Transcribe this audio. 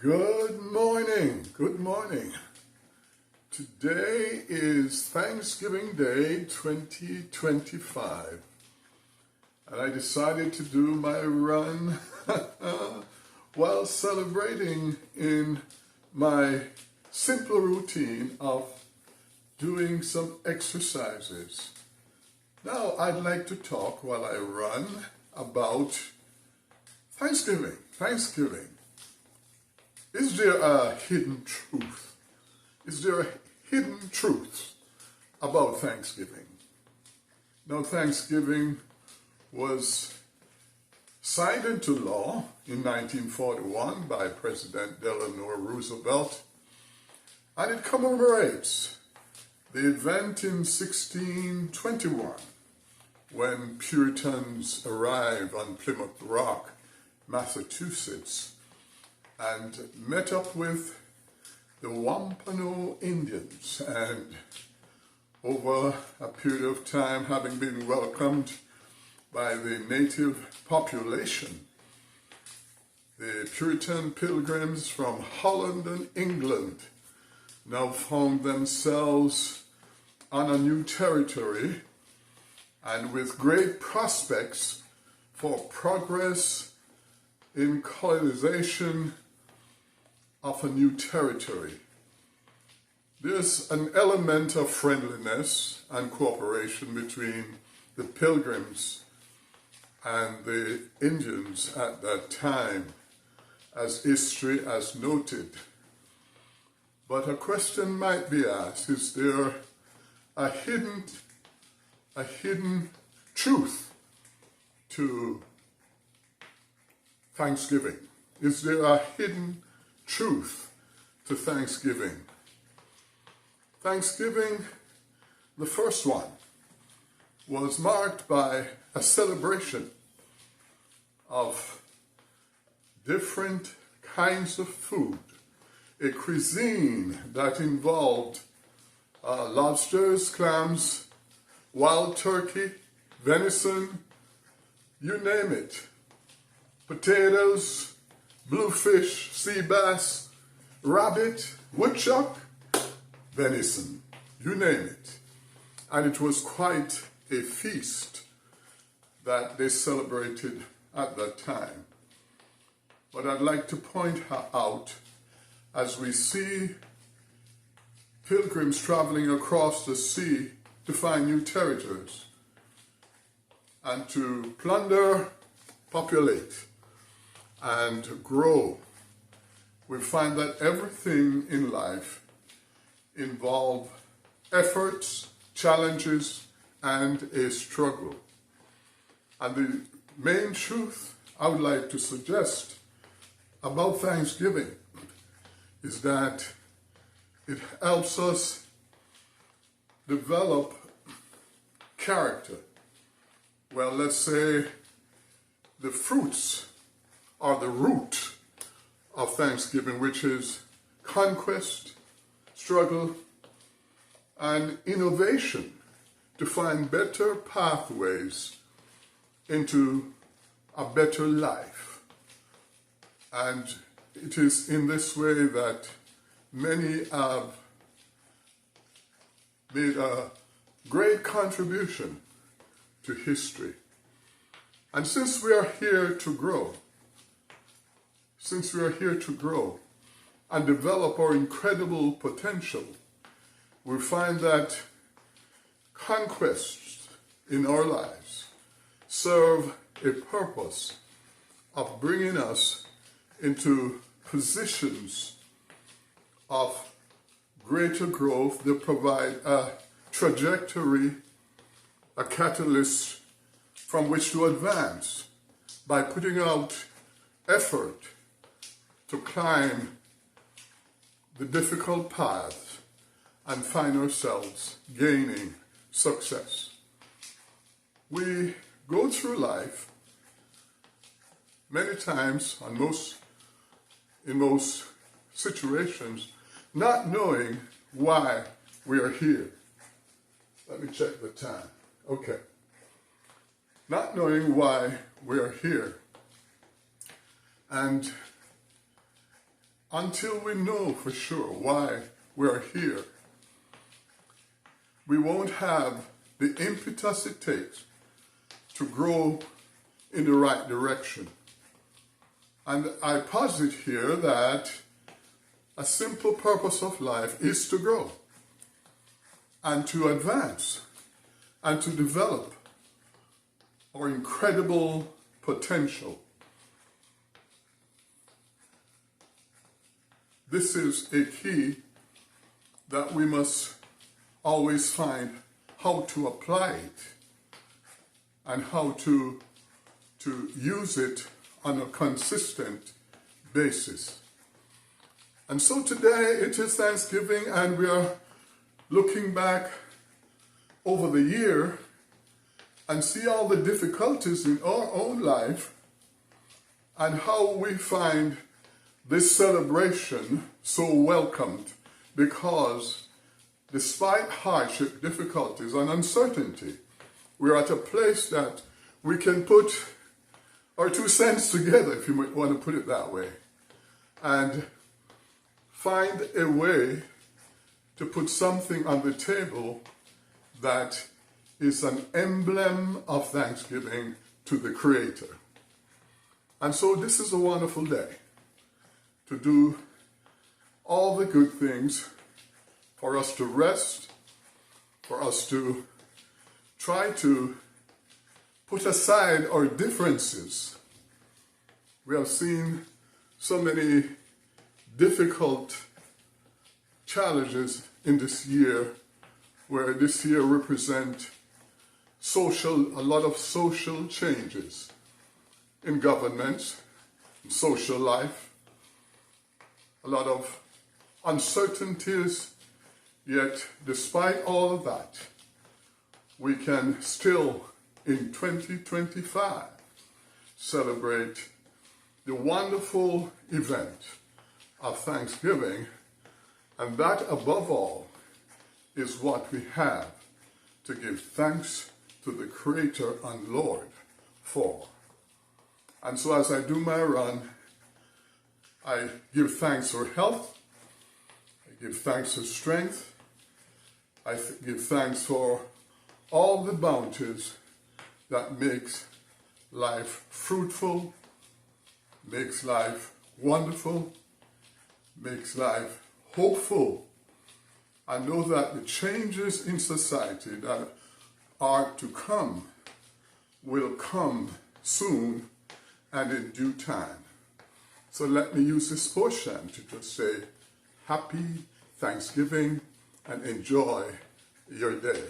Good morning, good morning. Today is Thanksgiving Day 2025, and I decided to do my run while celebrating in my simple routine of doing some exercises. Now I'd like to talk while I run about Thanksgiving. Is there a hidden truth? Is there a hidden truth about Thanksgiving? Now, Thanksgiving was signed into law in 1941 by President Delano Roosevelt, and it commemorates the event in 1621 when Puritans arrived on Plymouth Rock, Massachusetts, and met up with the Wampanoag Indians, and over a period of time, having been welcomed by the native population, the Puritan pilgrims from Holland and England now found themselves on a new territory and with great prospects for progress in colonization of a new territory. There's an element of friendliness and cooperation between the pilgrims and the Indians at that time, as history has noted. But a question might be asked, is there a hidden truth to Thanksgiving? Is there a hidden truth to Thanksgiving? Thanksgiving, the first one, was marked by a celebration of different kinds of food, a cuisine that involved lobsters, clams, wild turkey, venison, you name it, potatoes, bluefish, sea bass, rabbit, woodchuck, venison, you name it. And it was quite a feast that they celebrated at that time. But I'd like to point out, as we see pilgrims traveling across the sea to find new territories and to plunder, populate, and grow, we find that everything in life involves efforts, challenges, and a struggle. And the main truth I would like to suggest about Thanksgiving is that it helps us develop character. Well, let's say the fruits are the root of Thanksgiving, which is conquest, struggle, and innovation to find better pathways into a better life. And it is in this way that many have made a great contribution to history. And since we are here to grow, and develop our incredible potential, we find that conquests in our lives serve a purpose of bringing us into positions of greater growth. They provide a trajectory, a catalyst from which to advance by putting out effort to climb the difficult paths and find ourselves gaining success. We go through life many times, and in most situations, not knowing why we are here. Let me check the time. Okay. Not knowing why we are here. And until we know for sure why we're here, we won't have the impetus it takes to grow in the right direction. And I posit here that a simple purpose of life is to grow and to advance and to develop our incredible potential. This is a key that we must always find how to apply it and how to use it on a consistent basis. And so today it is Thanksgiving, and we are looking back over the year and see all the difficulties in our own life and how we find this celebration so welcomed, because despite hardship, difficulties, and uncertainty, we're at a place that we can put our 2 cents together, if you might want to put it that way, and find a way to put something on the table that is an emblem of thanksgiving to the Creator. And so this is a wonderful day to do all the good things, for us to rest, for us to try to put aside our differences. We have seen so many difficult challenges in this year, where this year represents a lot of social changes in governments, in social life, a lot of uncertainties, yet despite all of that, we can still, in 2025, celebrate the wonderful event of Thanksgiving, and that above all is what we have to give thanks to the Creator and Lord for. And so as I do my run, I give thanks for health, I give thanks for strength, I give thanks for all the bounties that makes life fruitful, makes life wonderful, makes life hopeful. I know that the changes in society that are to come will come soon and in due time. So let me use this portion to just say happy Thanksgiving and enjoy your day.